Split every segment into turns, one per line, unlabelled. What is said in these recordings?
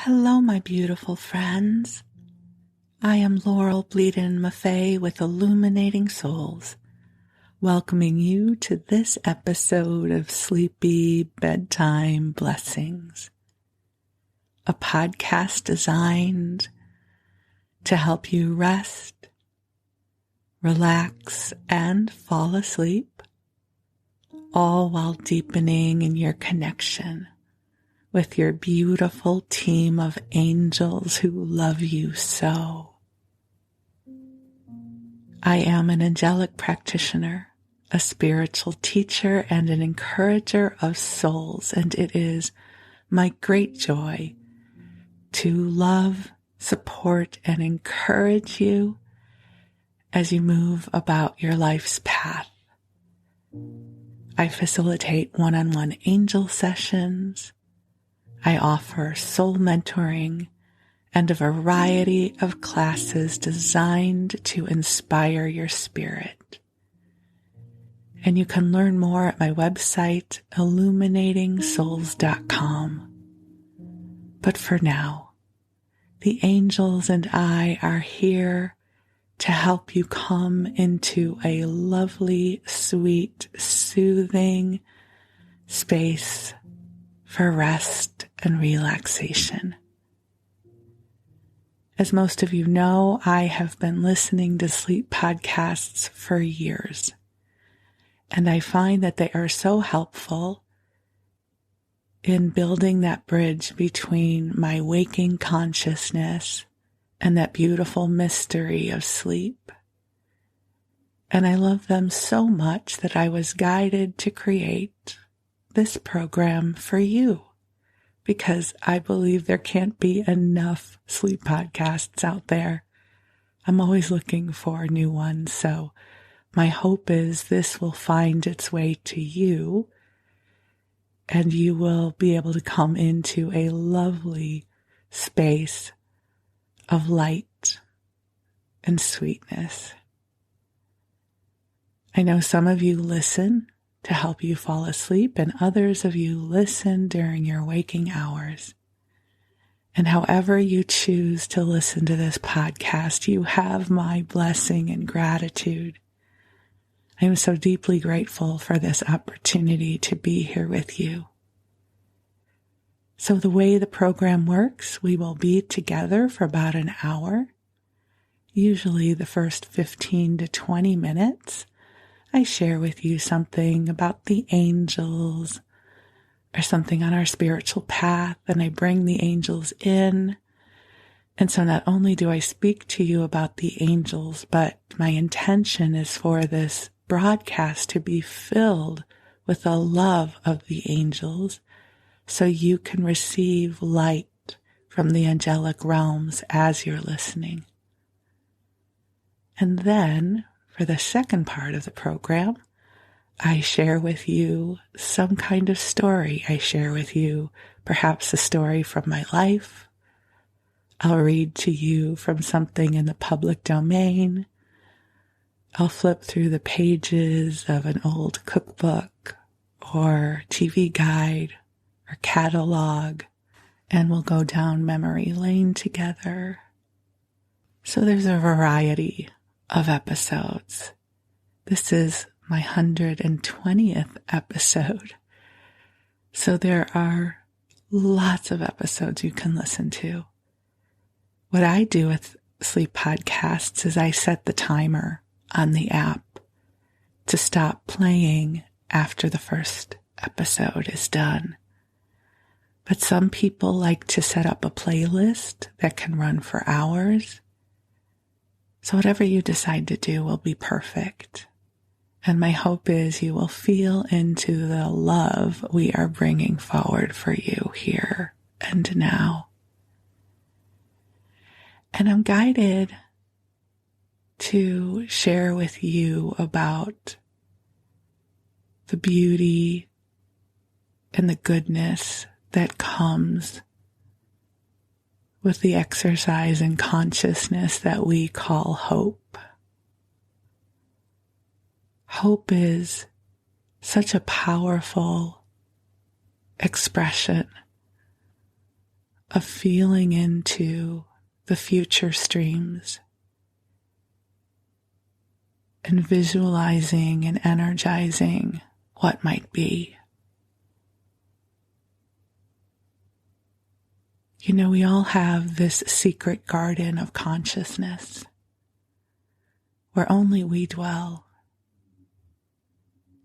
Hello, my beautiful friends. I am Laurel Bleadon-Maffei with Illuminating Souls, welcoming you to this episode of Sleepy Bedtime Blessings, a podcast designed to help you rest, relax, and fall asleep, all while deepening in your connection with your beautiful team of angels who love you so. I am an angelic practitioner, a spiritual teacher, and an encourager of souls, and it is my great joy to love, support, and encourage you as you move about your life's path. I facilitate one-on-one angel sessions. I offer soul mentoring and a variety of classes designed to inspire your spirit. And you can learn more at my website, illuminatingsouls.com. But for now, the angels and I are here to help you come into a lovely, sweet, soothing space for rest and relaxation. As most of you know, I have been listening to sleep podcasts for years, and I find that they are so helpful in building that bridge between my waking consciousness and that beautiful mystery of sleep. And I love them so much that I was guided to create this program for you, because I believe there can't be enough sleep podcasts out there. I'm always looking for new ones, so my hope is this will find its way to you, and you will be able to come into a lovely space of light and sweetness. I know some of you listen to help you fall asleep, and others of you listen during your waking hours. And however you choose to listen to this podcast, you have my blessing and gratitude. I am so deeply grateful for this opportunity to be here with you. So the way the program works, we will be together for about an hour. Usually the first 15 to 20 minutes, I share with you something about the angels or something on our spiritual path, and I bring the angels in. And so not only do I speak to you about the angels, but my intention is for this broadcast to be filled with the love of the angels so you can receive light from the angelic realms as you're listening. And then, for the second part of the program, I share with you some kind of story. I share with you perhaps a story from my life. I'll read to you from something in the public domain. I'll flip through the pages of an old cookbook or TV guide or catalog, and we'll go down memory lane together. So there's a variety of episodes. This is my 120th episode. So there are lots of episodes you can listen to. What I do with sleep podcasts is I set the timer on the app to stop playing after the first episode is done. But some people like to set up a playlist that can run for hours. So whatever you decide to do will be perfect. And my hope is you will feel into the love we are bringing forward for you here and now. And I'm guided to share with you about the beauty and the goodness that comes with the exercise in consciousness that we call hope. Hope is such a powerful expression of feeling into the future streams and visualizing and energizing what might be. You know, we all have this secret garden of consciousness where only we dwell.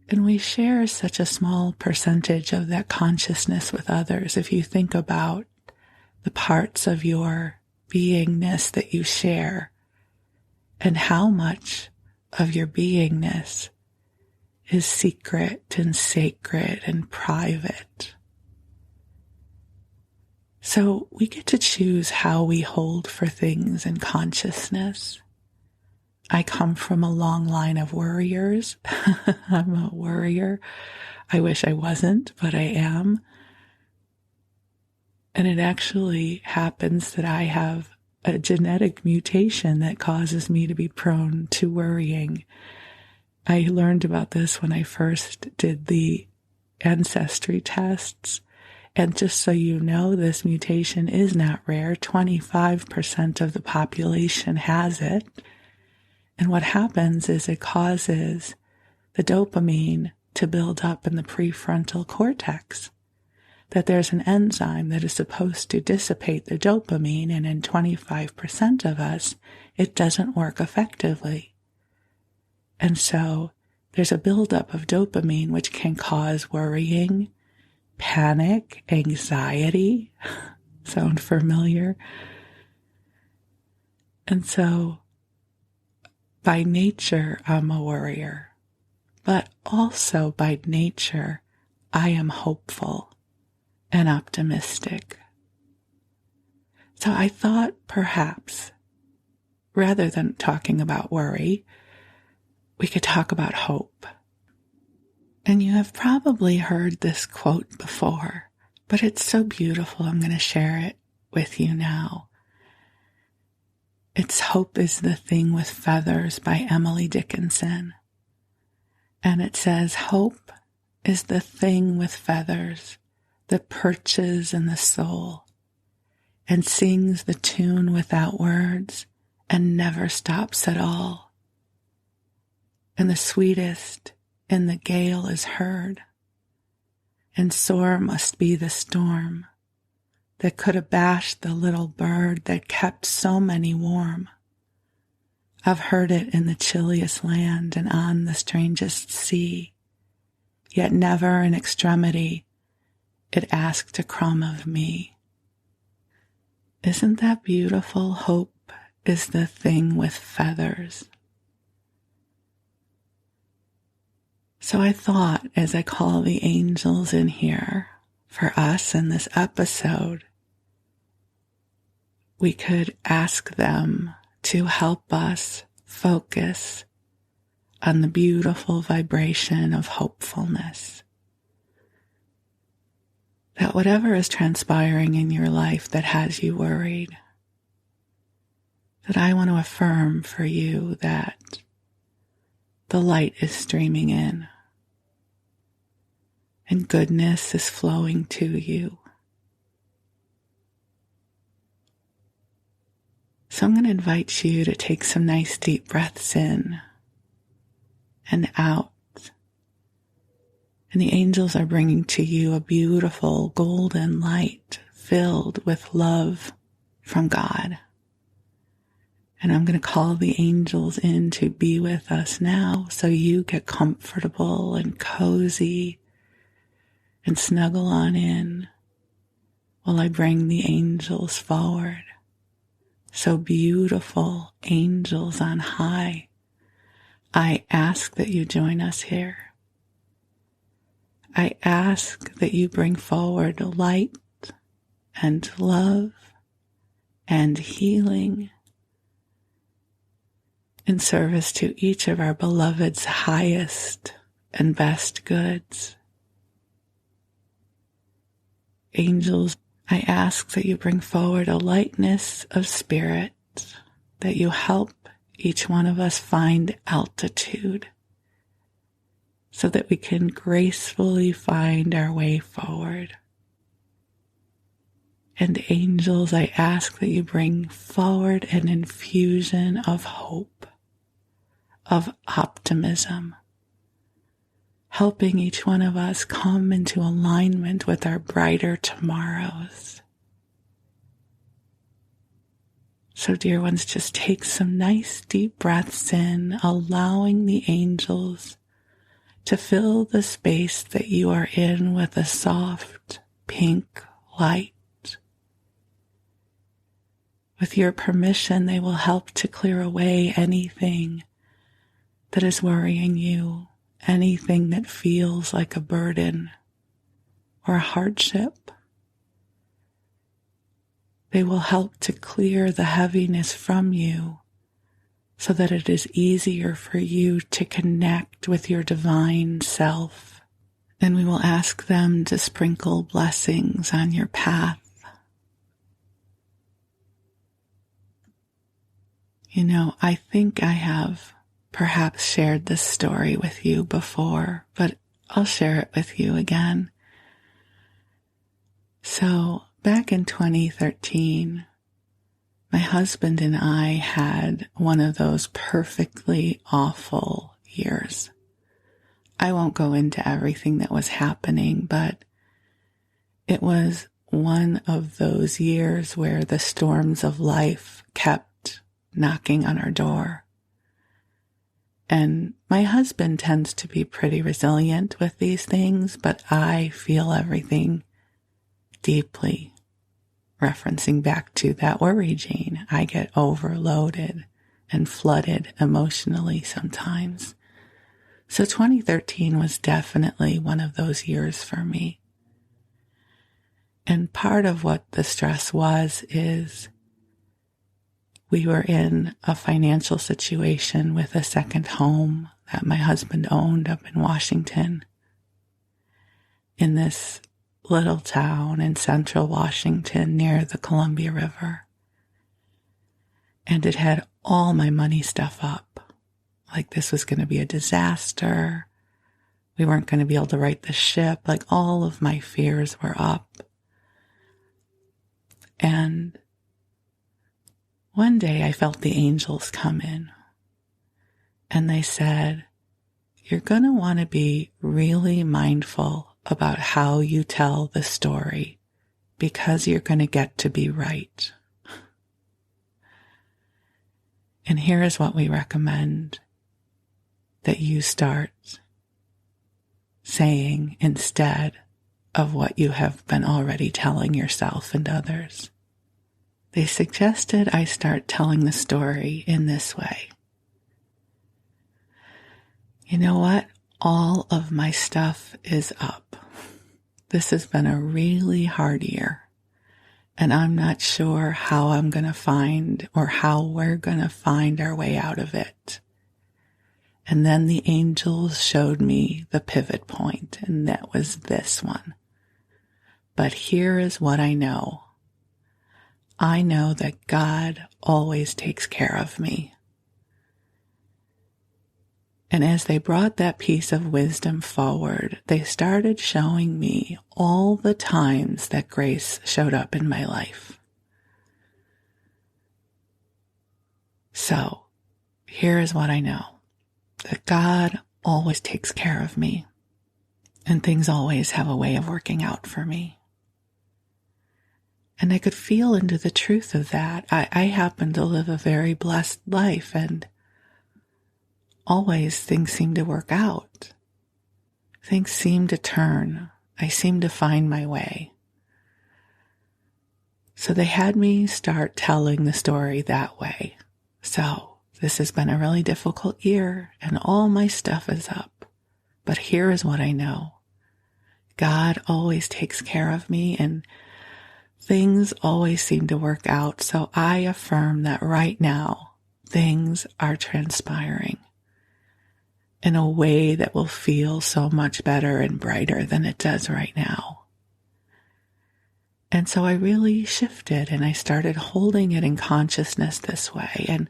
And we share such a small percentage of that consciousness with others. If you think about the parts of your beingness that you share and how much of your beingness is secret and sacred and private. So we get to choose how we hold for things in consciousness. I come from a long line of worriers. I'm a worrier. I wish I wasn't, but I am. And it actually happens that I have a genetic mutation that causes me to be prone to worrying. I learned about this when I first did the ancestry tests. And just so you know, this mutation is not rare. 25% of the population has it. And what happens is it causes the dopamine to build up in the prefrontal cortex. That there's an enzyme that is supposed to dissipate the dopamine, and in 25% of us, it doesn't work effectively. And so there's a buildup of dopamine which can cause worrying, panic, anxiety. Sound familiar? And so by nature, I'm a worrier, but also by nature, I am hopeful and optimistic. So I thought perhaps, rather than talking about worry, we could talk about hope. And you have probably heard this quote before, but it's so beautiful, I'm going to share it with you now. It's Hope is the Thing with Feathers by Emily Dickinson. And it says, hope is the thing with feathers that perches in the soul and sings the tune without words and never stops at all. And the sweetest in the gale is heard, and sore must be the storm that could abash the little bird that kept so many warm. I've heard it in the chilliest land and on the strangest sea, yet never in extremity it asked a crumb of me. Isn't that beautiful? Hope is the thing with feathers. So I thought, as I call the angels in here for us in this episode, we could ask them to help us focus on the beautiful vibration of hopefulness. That whatever is transpiring in your life that has you worried, that I want to affirm for you that the light is streaming in and goodness is flowing to you. So I'm going to invite you to take some nice deep breaths in and out. And the angels are bringing to you a beautiful golden light filled with love from God. And I'm going to call the angels in to be with us now so you get comfortable and cozy and snuggle on in while I bring the angels forward. So beautiful, angels on high, I ask that you join us here. I ask that you bring forward light and love and healing in service to each of our beloved's highest and best goods. Angels, I ask that you bring forward a lightness of spirit, that you help each one of us find altitude so that we can gracefully find our way forward. And angels, I ask that you bring forward an infusion of hope, of optimism, helping each one of us come into alignment with our brighter tomorrows. So, dear ones, just take some nice deep breaths in, allowing the angels to fill the space that you are in with a soft pink light. With your permission, they will help to clear away anything that is worrying you, anything that feels like a burden or a hardship. They will help to clear the heaviness from you so that it is easier for you to connect with your divine self. And we will ask them to sprinkle blessings on your path. You know, I think I have perhaps shared this story with you before, but I'll share it with you again. So, back in 2013, my husband and I had one of those perfectly awful years. I won't go into everything that was happening, but it was one of those years where the storms of life kept knocking on our door. And my husband tends to be pretty resilient with these things, but I feel everything deeply. Referencing back to that worry gene, I get overloaded and flooded emotionally sometimes. So 2013 was definitely one of those years for me. And part of what the stress is we were in a financial situation with a second home that my husband owned up in Washington, in this little town in central Washington near the Columbia River. And it had all my money stuff up. Like this was going to be a disaster. We weren't going to be able to right the ship. Like all of my fears were up. And one day I felt the angels come in. And they said, you're going to want to be really mindful about how you tell the story because you're going to get to be right. And here is what we recommend that you start saying instead of what you have been already telling yourself and others. They suggested I start telling the story in this way. You know what? All of my stuff is up. This has been a really hard year, and I'm not sure how I'm going to find or how we're going to find our way out of it. And then the angels showed me the pivot point, and that was this one. But here is what I know. I know that God always takes care of me. And as they brought that piece of wisdom forward, they started showing me all the times that grace showed up in my life. So, here is what I know. That God always takes care of me. And things always have a way of working out for me. And I could feel into the truth of that. I happen to live a very blessed life, and always things seem to work out. Things seem to turn. I seem to find my way. So they had me start telling the story that way. So this has been a really difficult year, and all my stuff is up. But here is what I know. God always takes care of me, and things always seem to work out, so I affirm that right now, things are transpiring in a way that will feel so much better and brighter than it does right now. And so I really shifted, and I started holding it in consciousness this way, and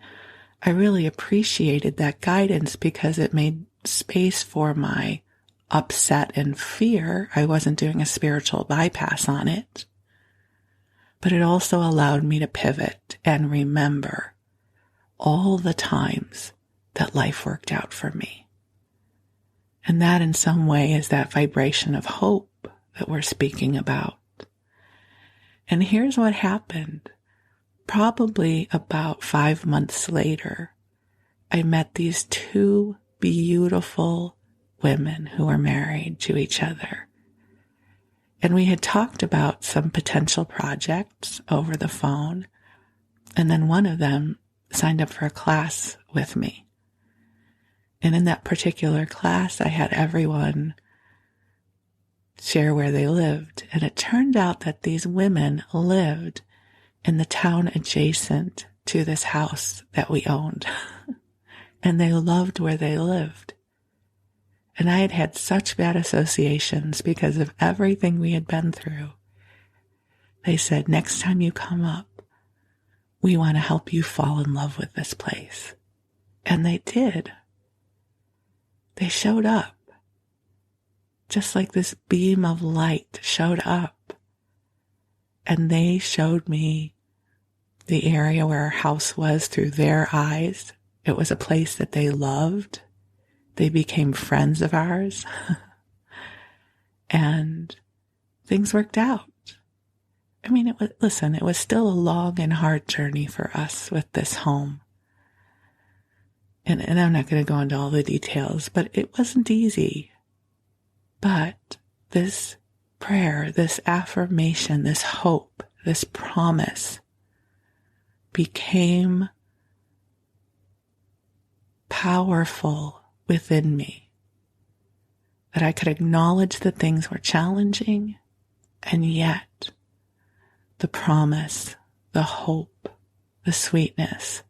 I really appreciated that guidance because it made space for my upset and fear. I wasn't doing a spiritual bypass on it. but it also allowed me to pivot and remember all the times that life worked out for me. And that in some way is that vibration of hope that we're speaking about. And here's what happened. Probably about 5 months later, I met these two beautiful women who were married to each other. And we had talked about some potential projects over the phone. And then one of them signed up for a class with me. And in that particular class, I had everyone share where they lived. And it turned out that these women lived in the town adjacent to this house that we owned. And they loved where they lived. And I had had such bad associations because of everything we had been through. They said, next time you come up, we want to help you fall in love with this place. And they did. They showed up. Just like this beam of light showed up. And they showed me the area where our house was through their eyes. It was a place that they loved. They became friends of ours. And things worked out. I mean, it was still a long and hard journey for us with this home. And I'm not going to go into all the details, but it wasn't easy. But this prayer, this affirmation, this hope, this promise became powerful within me. That I could acknowledge that things were challenging, and yet the promise, the hope, the sweetness,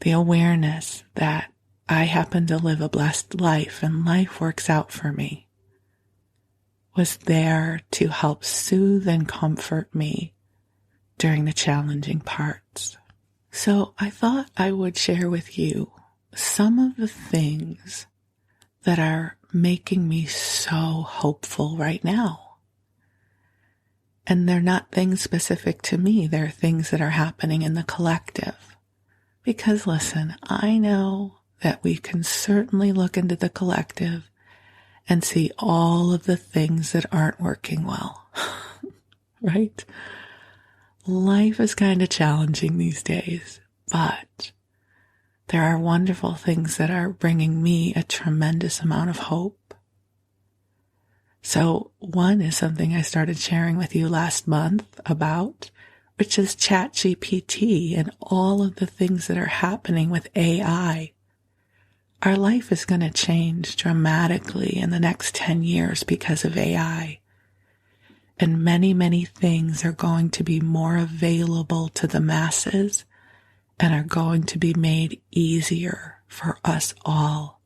the awareness that I happen to live a blessed life and life works out for me was there to help soothe and comfort me during the challenging parts. So I thought I would share with you some of the things that are making me so hopeful right now. And they're not things specific to me. They're things that are happening in the collective. Because listen, I know that we can certainly look into the collective and see all of the things that aren't working well, right? Life is kind of challenging these days, but there are wonderful things that are bringing me a tremendous amount of hope. So one is something I started sharing with you last month about, which is ChatGPT and all of the things that are happening with AI. Our life is going to change dramatically in the next 10 years because of AI. And many, many things are going to be more available to the masses and are going to be made easier for us all.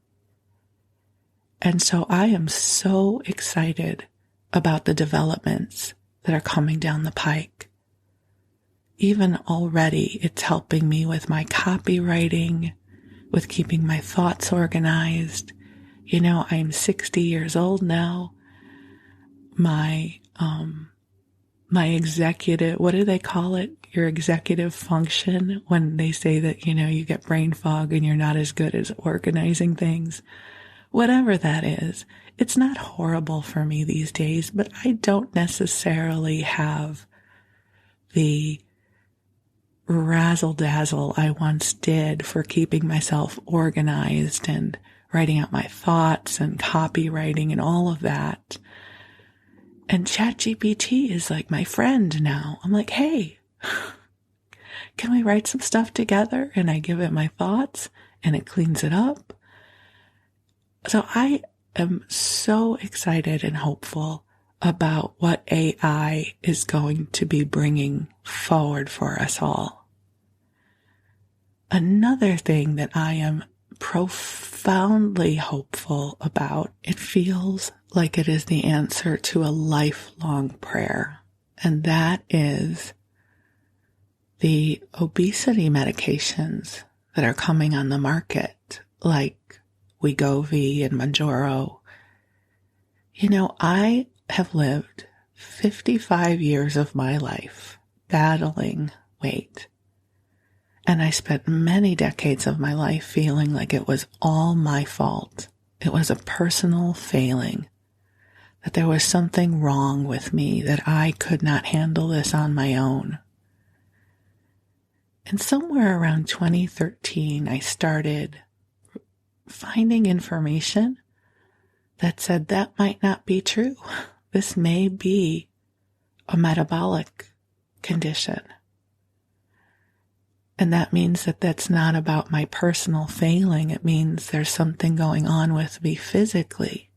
And so I am so excited about the developments that are coming down the pike. Even already, it's helping me with my copywriting, with keeping my thoughts organized. You know, I'm 60 years old now. My executive, what do they call it? Your executive function, when they say that, you get brain fog and you're not as good as organizing things. Whatever that is, it's not horrible for me these days, but I don't necessarily have the razzle-dazzle I once did for keeping myself organized and writing out my thoughts and copywriting and all of that. And ChatGPT is like my friend now. I'm like, hey, can we write some stuff together? And I give it my thoughts and it cleans it up. So I am so excited and hopeful about what AI is going to be bringing forward for us all. Another thing that I am profoundly hopeful about, it feels like it is the answer to a lifelong prayer, and that is the obesity medications that are coming on the market, like Wegovy and Mounjaro. I have lived 55 years of my life battling weight. And I spent many decades of my life feeling like it was all my fault. It was a personal failing, that there was something wrong with me, that I could not handle this on my own. And somewhere around 2013, I started finding information that said that might not be true. This may be a metabolic condition. And that means that that's not about my personal failing. It means there's something going on with me physically.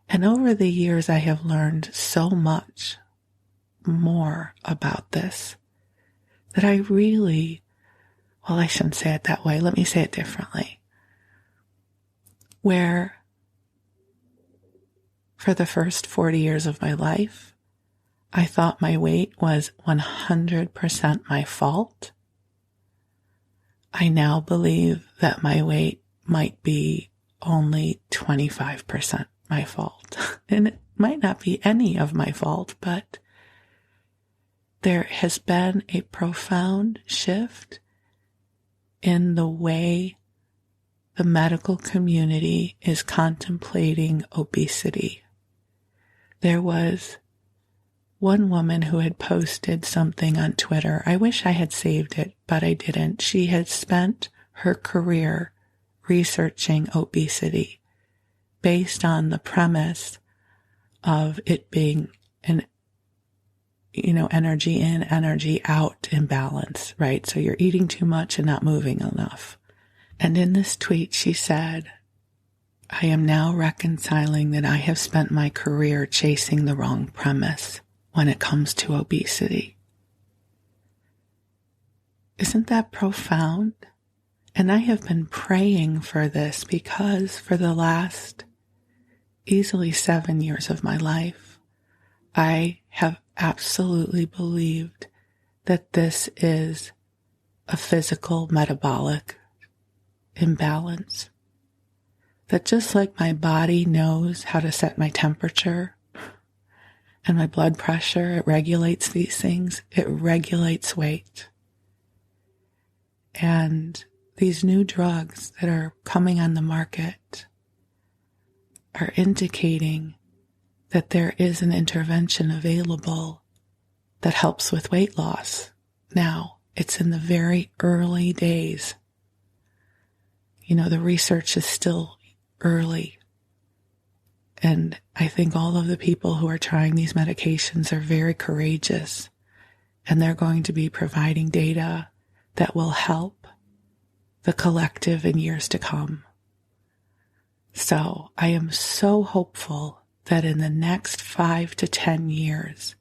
And over the years, I have learned so much more about this that I really, well, I shouldn't say it that way. Let me say it differently. Where for the first 40 years of my life, I thought my weight was 100% my fault. I now believe that my weight might be only 25% my fault. And it might not be any of my fault, but there has been a profound shift in the way the medical community is contemplating obesity. There was one woman who had posted something on Twitter. I wish I had saved it, but I didn't. She had spent her career researching obesity based on the premise of it being an, energy in, energy out imbalance, right? So you're eating too much and not moving enough. And in this tweet, she said, I am now reconciling that I have spent my career chasing the wrong premise when it comes to obesity. Isn't that profound? And I have been praying for this because for the last easily 7 years of my life, I have absolutely believed that this is a physical metabolic imbalance. That just like my body knows how to set my temperature and my blood pressure, it regulates these things, it regulates weight. And these new drugs that are coming on the market are indicating that there is an intervention available that helps with weight loss. Now, it's in the very early days. The research is still early. And I think all of the people who are trying these medications are very courageous. And they're going to be providing data that will help the collective in years to come. So I am so hopeful that in the next 5 to 10 years,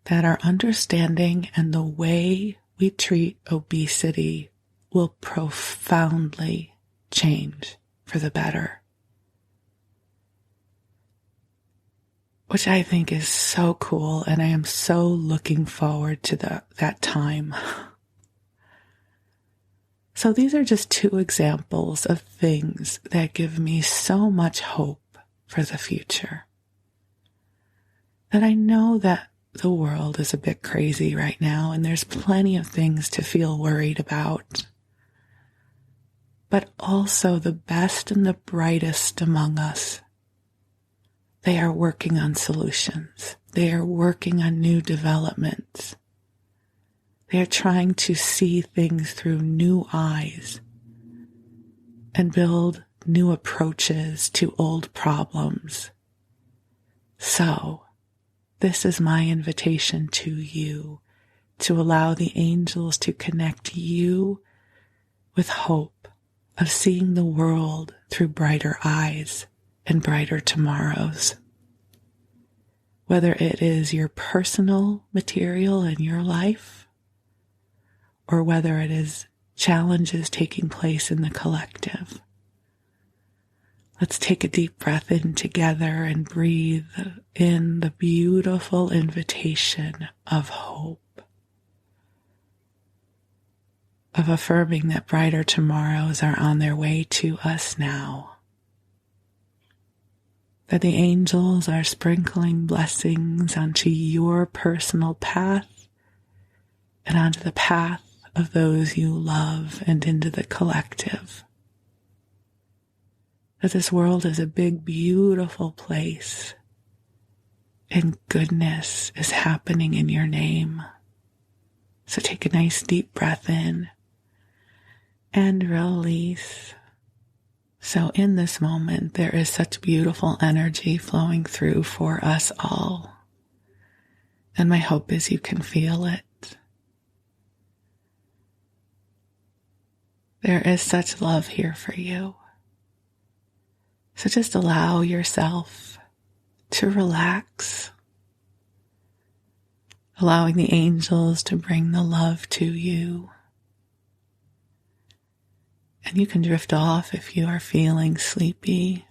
that our understanding and the way we treat obesity will profoundly change for the better. Which I think is so cool, and I am so looking forward to that time. So these are just 2 examples of things that give me so much hope for the future. That I know that the world is a bit crazy right now, and there's plenty of things to feel worried about. But also the best and the brightest among us, they are working on solutions. They are working on new developments. They are trying to see things through new eyes and build new approaches to old problems. So, this is my invitation to you, to allow the angels to connect you with hope of seeing the world through brighter eyes and brighter tomorrows. Whether it is your personal material in your life, or whether it is challenges taking place in the collective. Let's take a deep breath in together and breathe in the beautiful invitation of hope, of affirming that brighter tomorrows are on their way to us now. that the angels are sprinkling blessings onto your personal path and onto the path of those you love and into the collective. That this world is a big, beautiful place and goodness is happening in your name. So take a nice deep breath in and release. So in this moment, there is such beautiful energy flowing through for us all. And my hope is you can feel it. There is such love here for you. So just allow yourself to relax, allowing the angels to bring the love to you. And you can drift off if you are feeling sleepy.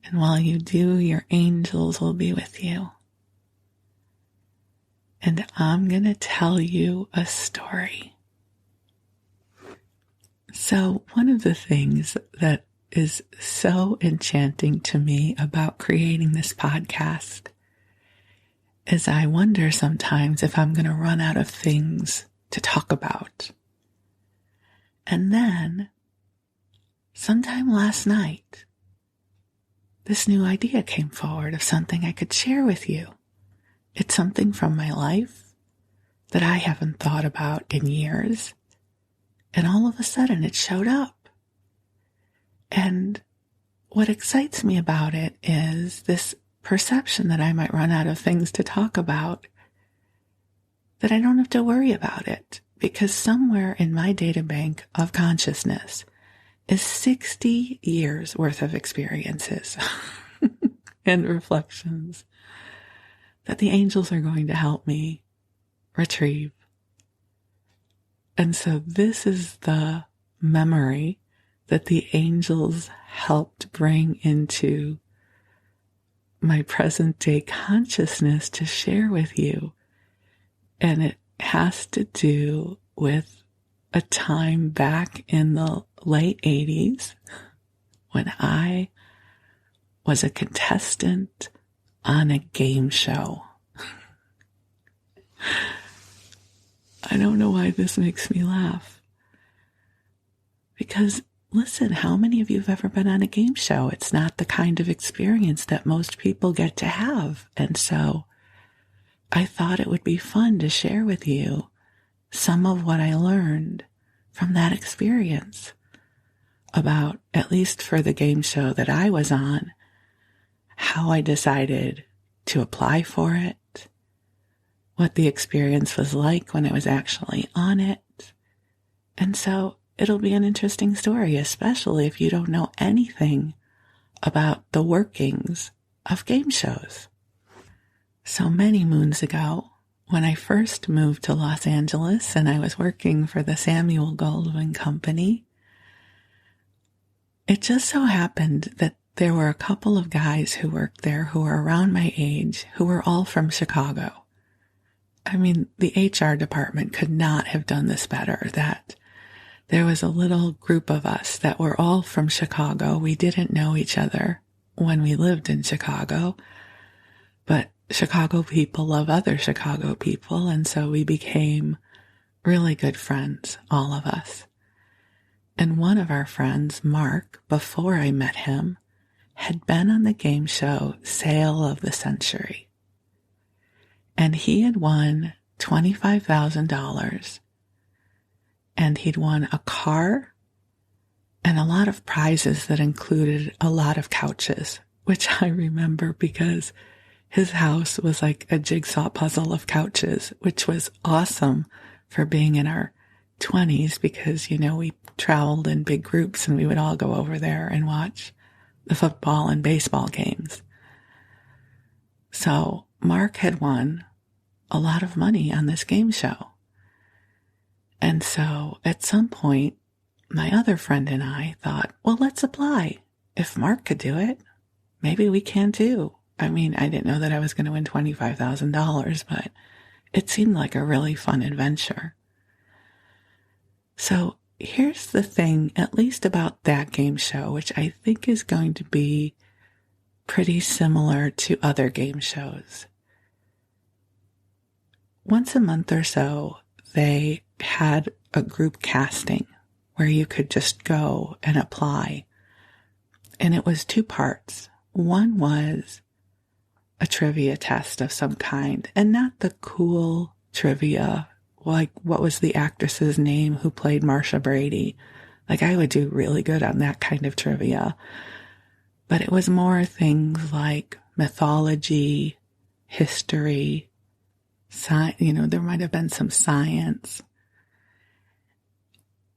And while you do, your angels will be with you. And I'm going to tell you a story. So one of the things that is so enchanting to me about creating this podcast is I wonder sometimes if I'm going to run out of things to talk about. And then, sometime last night, this new idea came forward of something I could share with you. It's something from my life that I haven't thought about in years. And all of a sudden it showed up. And what excites me about it is this perception that I might run out of things to talk about, that I don't have to worry about it, because somewhere in my data bank of consciousness is 60 years worth of experiences and reflections that the angels are going to help me retrieve. And so this is the memory that the angels helped bring into my present day consciousness to share with you. And it has to do with a time back in the late 80s when I was a contestant on a game show. I don't know why this makes me laugh. Because listen, how many of you have ever been on a game show? It's not the kind of experience that most people get to have. And so I thought it would be fun to share with you some of what I learned from that experience about, at least for the game show that I was on, how I decided to apply for it, what the experience was like when I was actually on it. And so it'll be an interesting story, especially if you don't know anything about the workings of game shows. So many moons ago, when I first moved to Los Angeles and I was working for the Samuel Goldwyn Company, it just so happened that there were a couple of guys who worked there who were around my age, who were all from Chicago. I mean, the HR department could not have done this better, that there was a little group of us that were all from Chicago. We didn't know each other when we lived in Chicago, but Chicago people love other Chicago people, and so we became really good friends, all of us. And one of our friends, Mark, before I met him, had been on the game show Sale of the Century. And he had won $25,000. And he'd won a car and a lot of prizes that included a lot of couches, which I remember because his house was like a jigsaw puzzle of couches, which was awesome for being in our 20s because, you know, we traveled in big groups and we would all go over there and watch the football and baseball games. So Mark had won a lot of money on this game show. And so at some point, my other friend and I thought, well, let's apply. If Mark could do it, maybe we can too. I mean, I didn't know that I was going to win $25,000, but it seemed like a really fun adventure. So here's the thing, at least about that game show, which I think is going to be pretty similar to other game shows. Once a month or so, they had a group casting where you could just go and apply. And it was 2 parts. One was a trivia test of some kind, and not the cool trivia, like what was the actress's name who played Marsha Brady. Like I would do really good on that kind of trivia. But it was more things like mythology, history, there might have been some science.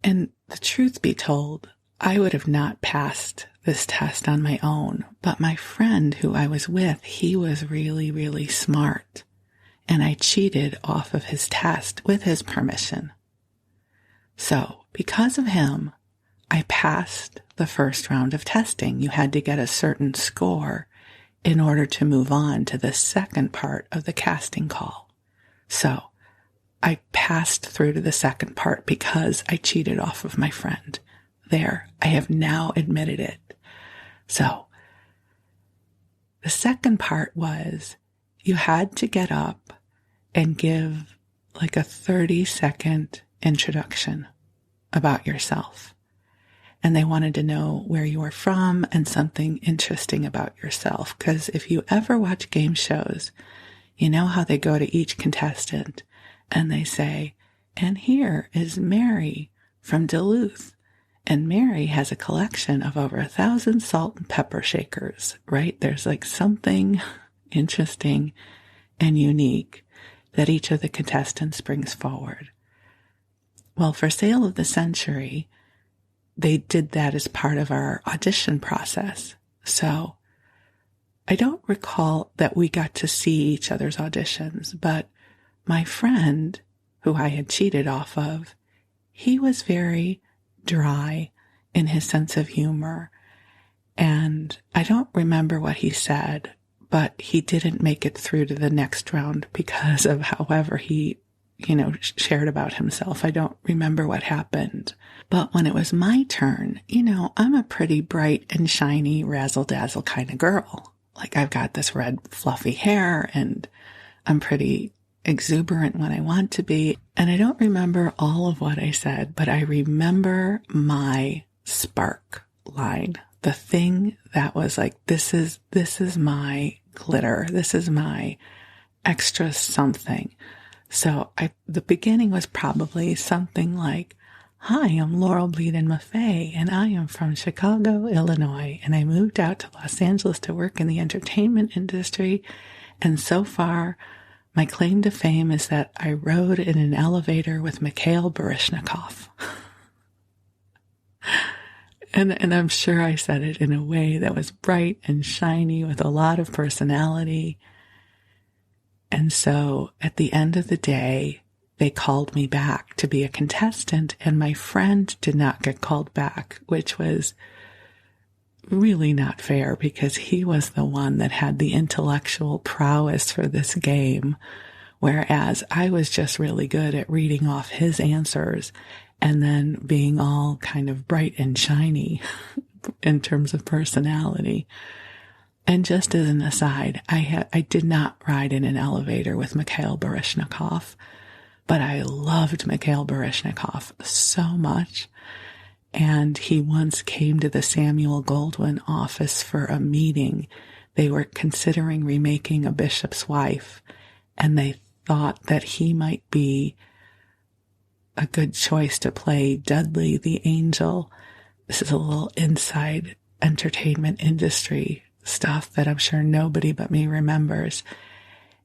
And the truth be told, I would have not passed this test on my own. But my friend who I was with, he was really, really smart. And I cheated off of his test with his permission. So, because of him, I passed the first round of testing. You had to get a certain score in order to move on to the second part of the casting call. So, I passed through to the second part because I cheated off of my friend. There, I have now admitted it. So, the second part was you had to get up and give like a 30-second introduction about yourself. And they wanted to know where you were from and something interesting about yourself. Because if you ever watch game shows, you know how they go to each contestant and they say, and here is Mary from Duluth. And Mary has a collection of over 1,000 salt and pepper shakers, right? There's like something interesting and unique that each of the contestants brings forward. Well, for Sale of the Century, they did that as part of our audition process. So I don't recall that we got to see each other's auditions, but my friend, who I had cheated off of, he was very dry in his sense of humor. And I don't remember what he said, but he didn't make it through to the next round because of however he, shared about himself. I don't remember what happened. But when it was my turn, I'm a pretty bright and shiny, razzle-dazzle kind of girl. Like I've got this red fluffy hair and I'm pretty exuberant when I want to be. And I don't remember all of what I said, but I remember my spark line. The thing that was like, this is my glitter. This is my extra something. So the beginning was probably something like, hi, I'm Laurel Bleadon-Maffei, and I am from Chicago, Illinois, and I moved out to Los Angeles to work in the entertainment industry. And so far, my claim to fame is that I rode in an elevator with Mikhail Baryshnikov. And I'm sure I said it in a way that was bright and shiny with a lot of personality. And so at the end of the day, they called me back to be a contestant, and my friend did not get called back, which was really not fair because he was the one that had the intellectual prowess for this game, whereas I was just really good at reading off his answers and then being all kind of bright and shiny in terms of personality. And just as an aside, I did not ride in an elevator with Mikhail Baryshnikov, but I loved Mikhail Baryshnikov so much. And he once came to the Samuel Goldwyn office for a meeting. They were considering remaking A Bishop's Wife, and they thought that he might be a good choice to play Dudley the Angel. This is a little inside entertainment industry stuff that I'm sure nobody but me remembers.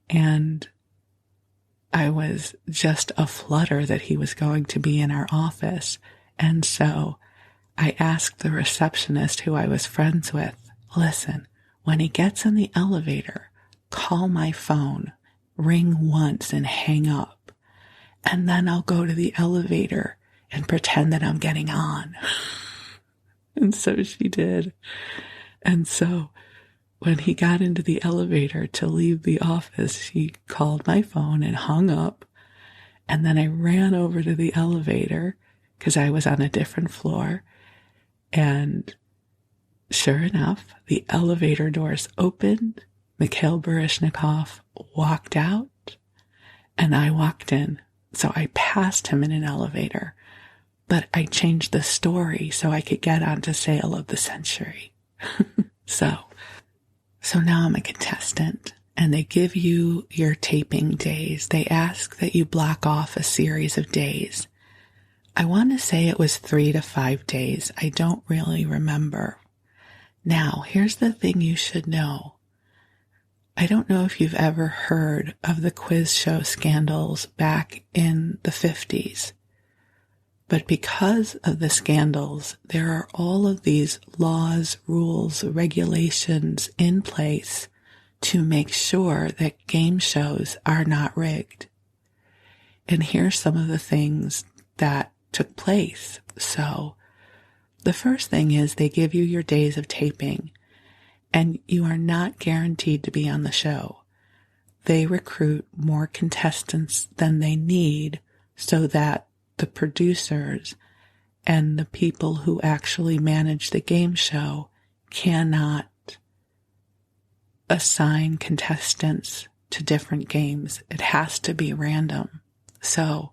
And I was just aflutter that he was going to be in our office. And so I asked the receptionist who I was friends with, listen, when he gets in the elevator, call my phone, ring once and hang up. And then I'll go to the elevator and pretend that I'm getting on. And so she did. And so when he got into the elevator to leave the office, she called my phone and hung up. And then I ran over to the elevator because I was on a different floor. And Sure enough, the elevator doors opened, Mikhail Baryshnikov walked out, and I walked in. So I passed him in an elevator, but I changed the story so I could get onto Sale of the Century. So now I'm a contestant, and they give you your taping days. They ask that you block off a series of days. I want to say it was 3 to 5 days. I don't really remember. Now, here's the thing you should know. I don't know if you've ever heard of the quiz show scandals back in the 50s, but because of the scandals, there are all of these laws, rules, regulations in place to make sure that game shows are not rigged. And here's some of the things that took place. So the first thing is they give you your days of taping, and you are not guaranteed to be on the show. They recruit more contestants than they need so that the producers and the people who actually manage the game show cannot assign contestants to different games. It has to be random. So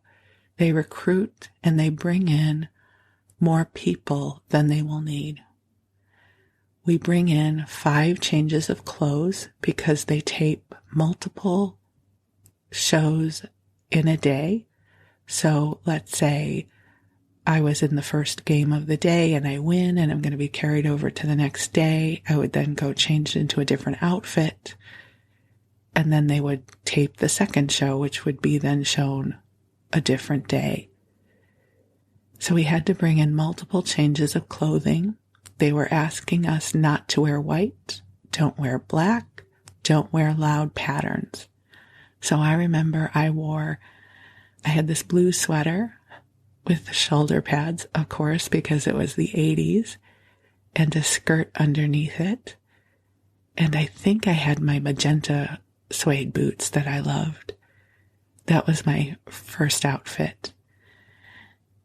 they recruit and they bring in more people than they will need. We bring in 5 changes of clothes because they tape multiple shows in a day. So let's say I was in the first game of the day and I win and I'm going to be carried over to the next day. I would then go change into a different outfit. And then they would tape the second show, which would be then shown a different day. So we had to bring in multiple changes of clothing. They were asking us not to wear white, don't wear black, don't wear loud patterns. So I remember I had this blue sweater with the shoulder pads, of course, because it was the 80s, and a skirt underneath it. And I think I had my magenta suede boots that I loved. That was my first outfit.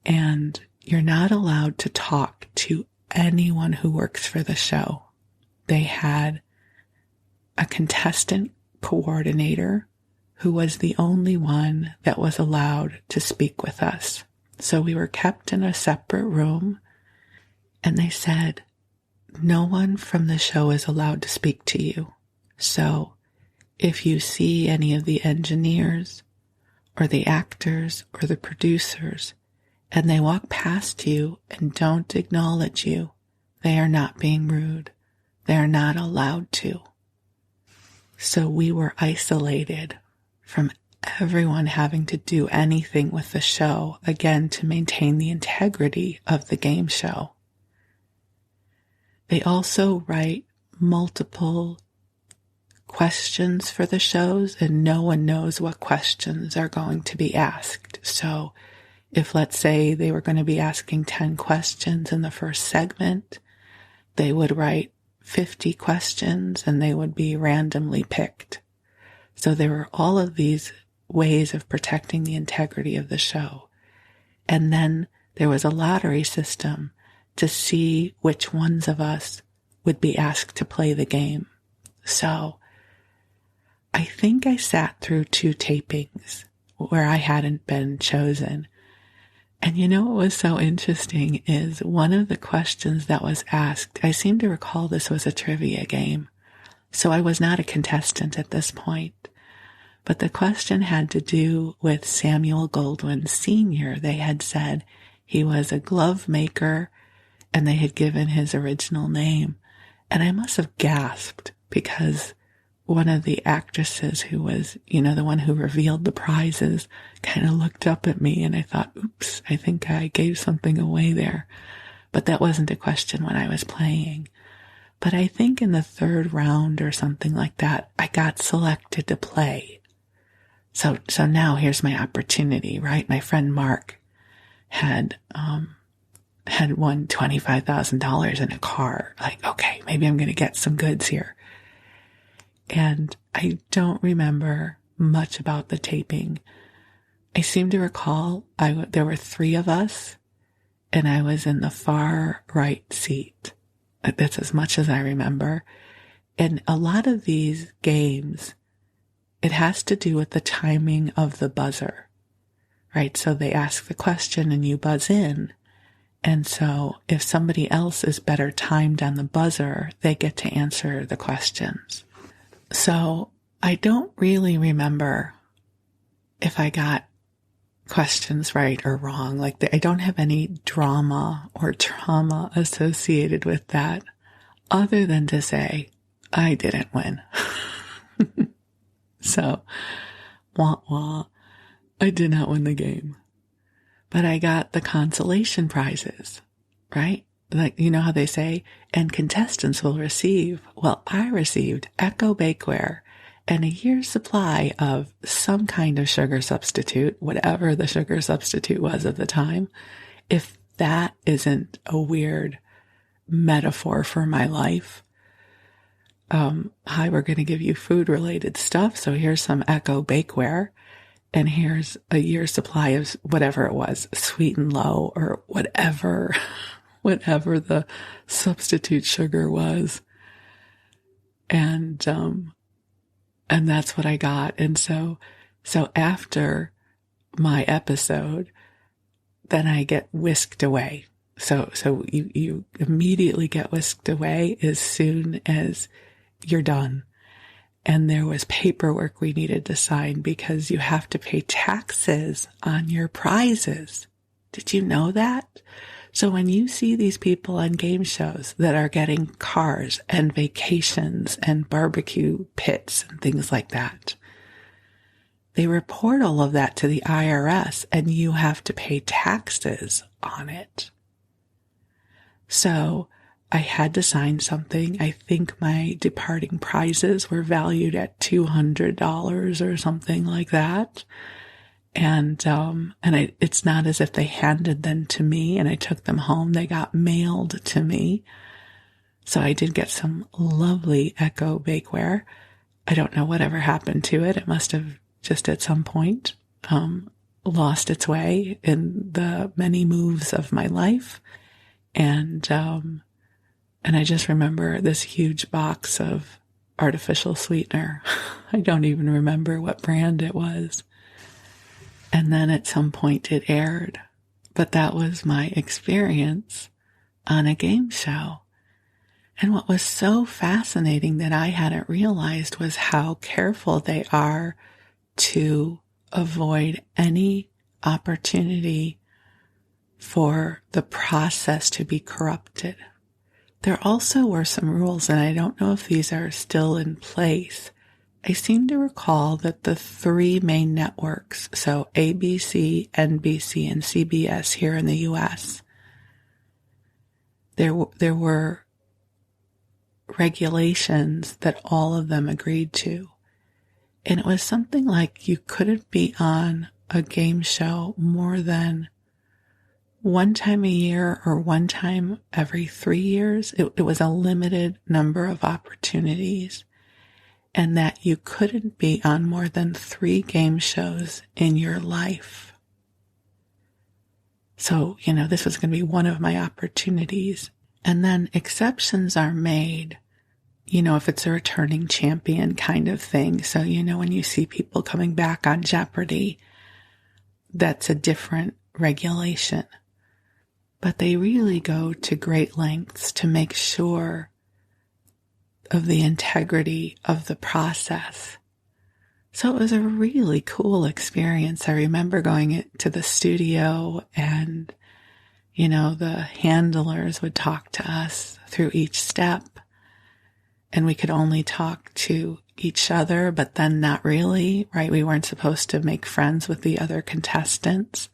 And you're not allowed to talk to anyone who works for the show. They had a contestant coordinator who was the only one that was allowed to speak with us. So we were kept in a separate room, and they said, no one from the show is allowed to speak to you. So if you see any of the engineers or the actors or the producers, and they walk past you and don't acknowledge you, they are not being rude. They are not allowed to. So we were isolated from everyone having to do anything with the show, again, to maintain the integrity of the game show. They also write multiple questions for the shows, and no one knows what questions are going to be asked. So if, let's say, they were going to be asking 10 questions in the first segment, they would write 50 questions and they would be randomly picked. So there were all of these ways of protecting the integrity of the show. And then there was a lottery system to see which ones of us would be asked to play the game. So I think I sat through 2 tapings where I hadn't been chosen. And you know what was so interesting is one of the questions that was asked, I seem to recall this was a trivia game. So I was not a contestant at this point. But the question had to do with Samuel Goldwyn Sr. They had said he was a glove maker, and they had given his original name. And I must have gasped because one of the actresses who was, the one who revealed the prizes kind of looked up at me, and I thought, oops, I think I gave something away there. But that wasn't a question when I was playing. But I think in the 3rd round or something like that, I got selected to play. So now here's my opportunity, right? My friend Mark had won $25,000 in a car. Like, okay, maybe I'm going to get some goods here. And I don't remember much about the taping. I seem to recall there were 3 of us, and I was in the far right seat. That's as much as I remember. And a lot of these games, it has to do with the timing of the buzzer, right? So they ask the question and you buzz in. And so if somebody else is better timed on the buzzer, they get to answer the questions. So I don't really remember if I got questions right or wrong. Like I don't have any drama or trauma associated with that other than to say I didn't win. So, wah wah, I did not win the game. But I got the consolation prizes, right? Like, you know how they say, and contestants will receive. Well, I received Echo Bakeware and a year's supply of some kind of sugar substitute, whatever the sugar substitute was at the time. If that isn't a weird metaphor for my life. Hi, we're going to give you food related stuff. So here's some Echo Bakeware. And here's a year's supply of whatever it was, sweet and low or whatever the substitute sugar was. And that's what I got. And so after my episode, then I get whisked away. So you immediately get whisked away as soon as you're done. And there was paperwork we needed to sign because you have to pay taxes on your prizes. Did you know that? So when you see these people on game shows that are getting cars and vacations and barbecue pits and things like that, they report all of that to the IRS and you have to pay taxes on it. So I had to sign something. I think my departing prizes were valued at $200 or something like that. And it's not as if they handed them to me and I took them home. They got mailed to me. So I did get some lovely Echo Bakeware. I don't know whatever happened to it. It must have just at some point, lost its way in the many moves of my life. And I just remember this huge box of artificial sweetener. I don't even remember what brand it was. And then at some point it aired. But that was my experience on a game show. And what was so fascinating that I hadn't realized was how careful they are to avoid any opportunity for the process to be corrupted. There also were some rules, and I don't know if these are still in place. I seem to recall that the three main networks, so ABC, NBC, and CBS here in the U.S., there were regulations that all of them agreed to. And it was something like you couldn't be on a game show more than one time a year or one time every 3 years. It was a limited number of opportunities, and that you couldn't be on more than 3 game shows in your life. So, this was going to be one of my opportunities. And then exceptions are made, if it's a returning champion kind of thing. So, when you see people coming back on Jeopardy, that's a different regulation. But they really go to great lengths to make sure of the integrity of the process. So it was a really cool experience. I remember going to the studio and, the handlers would talk to us through each step. And we could only talk to each other, but then not really, right? We weren't supposed to make friends with the other contestants.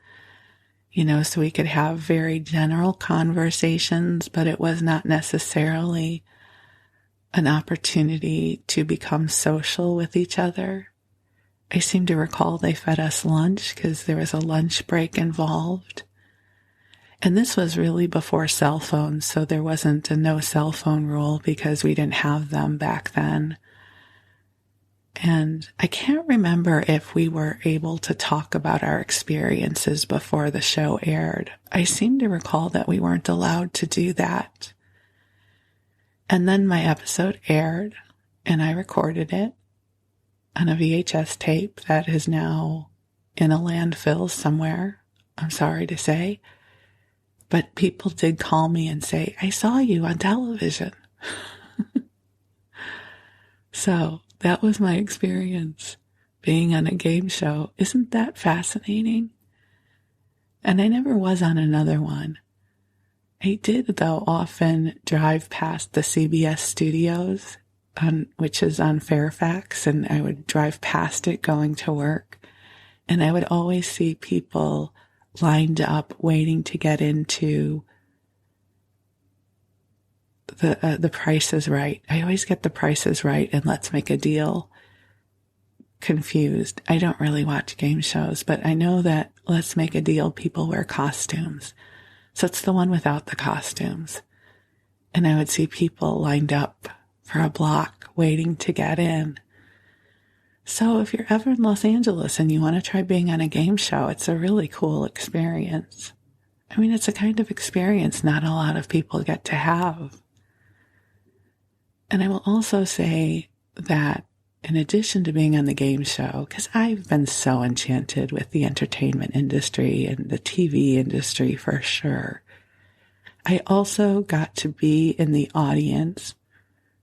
So we could have very general conversations, but it was not necessarily an opportunity to become social with each other. I seem to recall they fed us lunch because there was a lunch break involved. And this was really before cell phones, so there wasn't a no cell phone rule because we didn't have them back then. And I can't remember if we were able to talk about our experiences before the show aired. I seem to recall that we weren't allowed to do that. And then my episode aired, and I recorded it on a VHS tape that is now in a landfill somewhere, I'm sorry to say. But people did call me and say, I saw you on television. So that was my experience being on a game show. Isn't that fascinating? And I never was on another one. I did, though, often drive past the CBS studios, which is on Fairfax, and I would drive past it going to work. And I would always see people lined up waiting to get into the Price is Right. I always get the Price is Right and Let's Make a Deal confused. I don't really watch game shows, but I know that Let's Make a Deal, people wear costumes. So it's the one without the costumes. And I would see people lined up for a block waiting to get in. So if you're ever in Los Angeles and you want to try being on a game show, it's a really cool experience. I mean, it's a kind of experience not a lot of people get to have. And I will also say that in addition to being on the game show, because I've been so enchanted with the entertainment industry and the TV industry for sure, I also got to be in the audience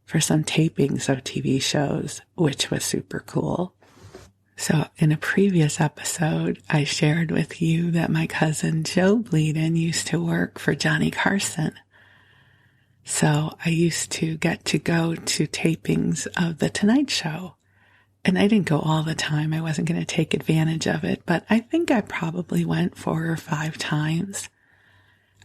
for some tapings of TV shows, which was super cool. So in a previous episode, I shared with you that my cousin Joe Bleadon used to work for Johnny Carson. So I used to get to go to tapings of The Tonight Show. And I didn't go all the time. I wasn't going to take advantage of it, but I think I probably went 4 or 5 times.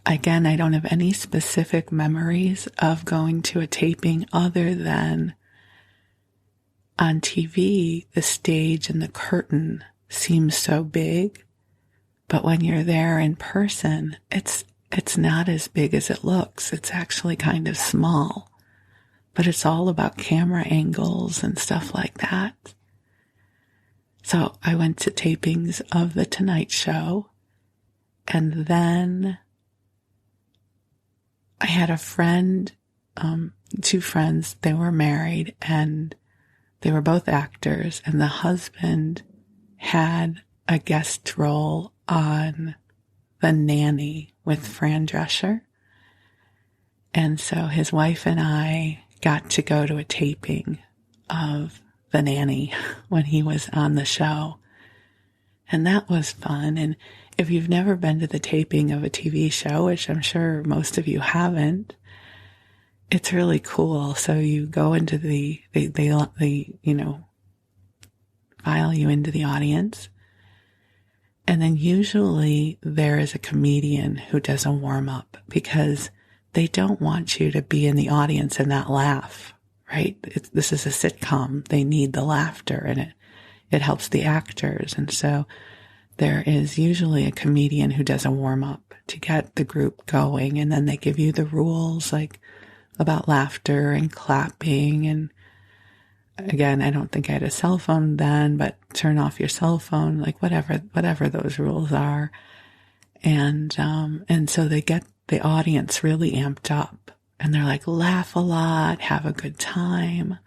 Again, I don't have any specific memories of going to a taping other than on TV, the stage and the curtain seems so big, but when you're there in person, it's not as big as it looks. It's actually kind of small, but it's all about camera angles and stuff like that. So I went to tapings of The Tonight Show, and then I had a friend, 2 friends, they were married and they were both actors, and the husband had a guest role on The Nanny with Fran Drescher. And so his wife and I got to go to a taping of The Nanny when he was on the show. And that was fun. And if you've never been to the taping of a TV show, which I'm sure most of you haven't, it's really cool. So you go into they file you into the audience. And then usually there is a comedian who does a warm up because they don't want you to be in the audience and not laugh, right? This is a sitcom. They need the laughter, and it helps the actors. And so there is usually a comedian who does a warm up to get the group going. And then they give you the rules, like about laughter and clapping. And again, I don't think I had a cell phone then, but turn off your cell phone, like whatever those rules are. And so they get the audience really amped up, and they're like, laugh a lot, have a good time.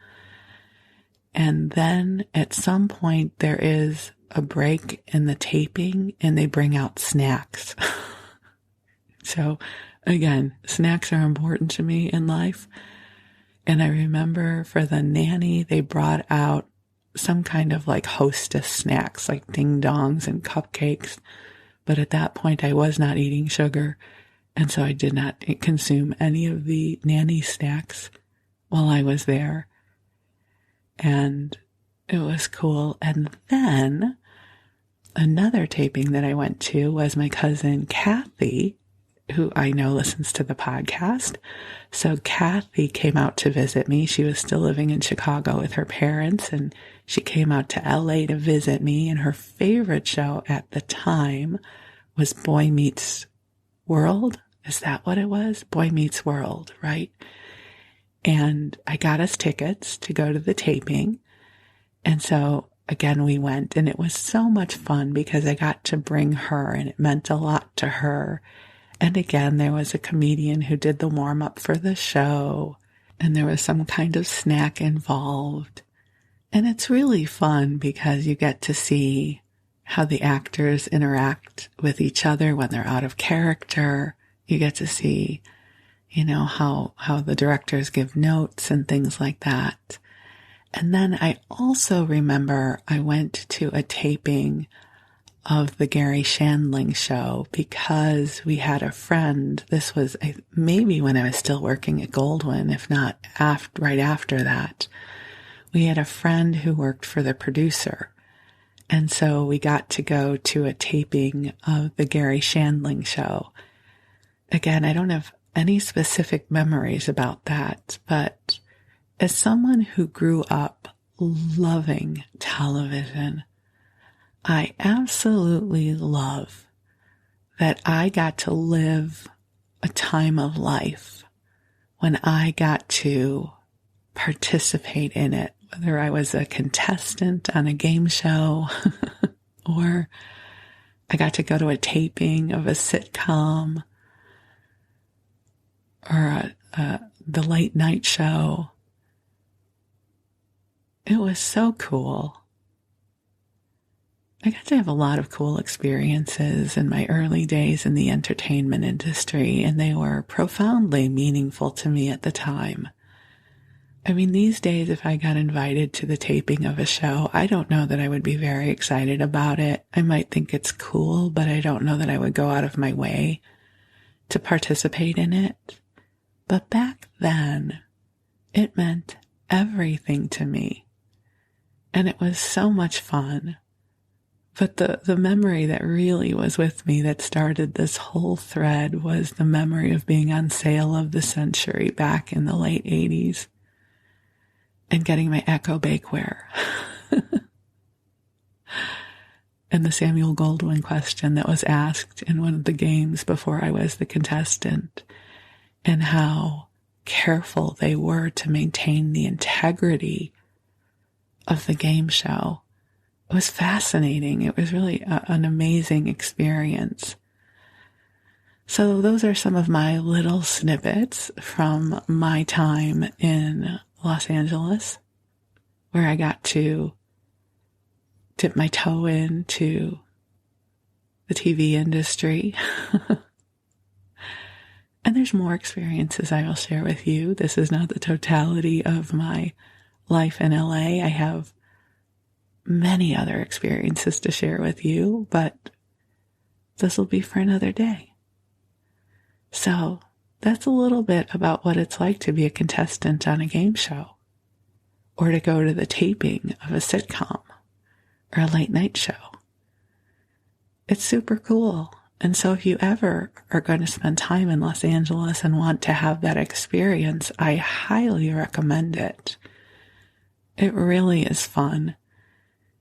And then at some point there is a break in the taping and they bring out snacks. So again, snacks are important to me in life. And I remember for The Nanny, they brought out some kind of like hostess snacks, like ding dongs and cupcakes. But at that point, I was not eating sugar. And so I did not consume any of the Nanny snacks while I was there. And it was cool. And then another taping that I went to was my cousin Kathy, who I know listens to the podcast. So Kathy came out to visit me. She was still living in Chicago with her parents, and she came out to LA to visit me. And her favorite show at the time was Boy Meets World. Is that what it was? Boy Meets World, right? And I got us tickets to go to the taping. And so again, we went, and it was so much fun because I got to bring her, and it meant a lot to her. And again, there was a comedian who did the warm up for the show. and there was some kind of snack involved. And it's really fun because you get to see how the actors interact with each other when they're out of character. You get to see, how the directors give notes and things like that. And then I also remember I went to a taping of the Garry Shandling show because we had a friend. This was maybe when I was still working at Goldwyn, if not right after that. We had a friend who worked for the producer. And so we got to go to a taping of the Garry Shandling show. Again, I don't have any specific memories about that, but as someone who grew up loving television, I absolutely love that I got to live a time of life when I got to participate in it, whether I was a contestant on a game show or I got to go to a taping of a sitcom or the late night show. It was so cool. I got to have a lot of cool experiences in my early days in the entertainment industry, and they were profoundly meaningful to me at the time. I mean, these days, if I got invited to the taping of a show, I don't know that I would be very excited about it. I might think it's cool, but I don't know that I would go out of my way to participate in it. But back then, it meant everything to me. And it was so much fun. But the memory that really was with me that started this whole thread was the memory of being on Sale of the Century back in the late 80s and getting my Echo bakeware and the Samuel Goldwyn question that was asked in one of the games before I was the contestant, and how careful they were to maintain the integrity of the game show. It was fascinating. It was really an amazing experience. So those are some of my little snippets from my time in Los Angeles, where I got to dip my toe into the TV industry. And there's more experiences I will share with you. This is not the totality of my life in LA. I have many other experiences to share with you, but this will be for another day. So that's a little bit about what it's like to be a contestant on a game show, or to go to the taping of a sitcom or a late night show. It's super cool. And so if you ever are going to spend time in Los Angeles and want to have that experience, I highly recommend it. It really is fun.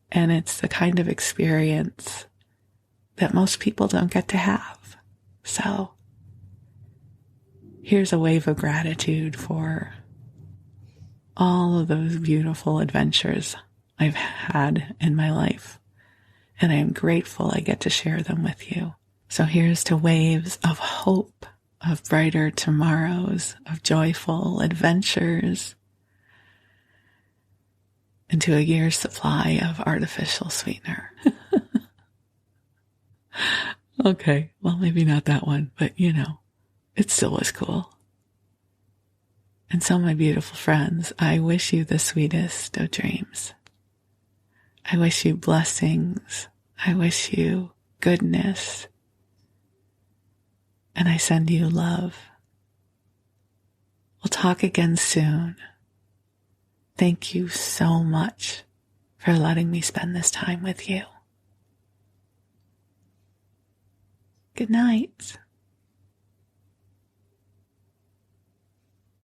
And it's the kind of experience that most people don't get to have. So here's a wave of gratitude for all of those beautiful adventures I've had in my life. And I am grateful I get to share them with you. So here's to waves of hope, of brighter tomorrows, of joyful adventures, and to a year's supply of artificial sweetener. Okay, well, maybe not that one, but it still was cool. And so, my beautiful friends, I wish you the sweetest of dreams. I wish you blessings. I wish you goodness. And I send you love. We'll talk again soon. Thank you so much for letting me spend this time with you. Good night.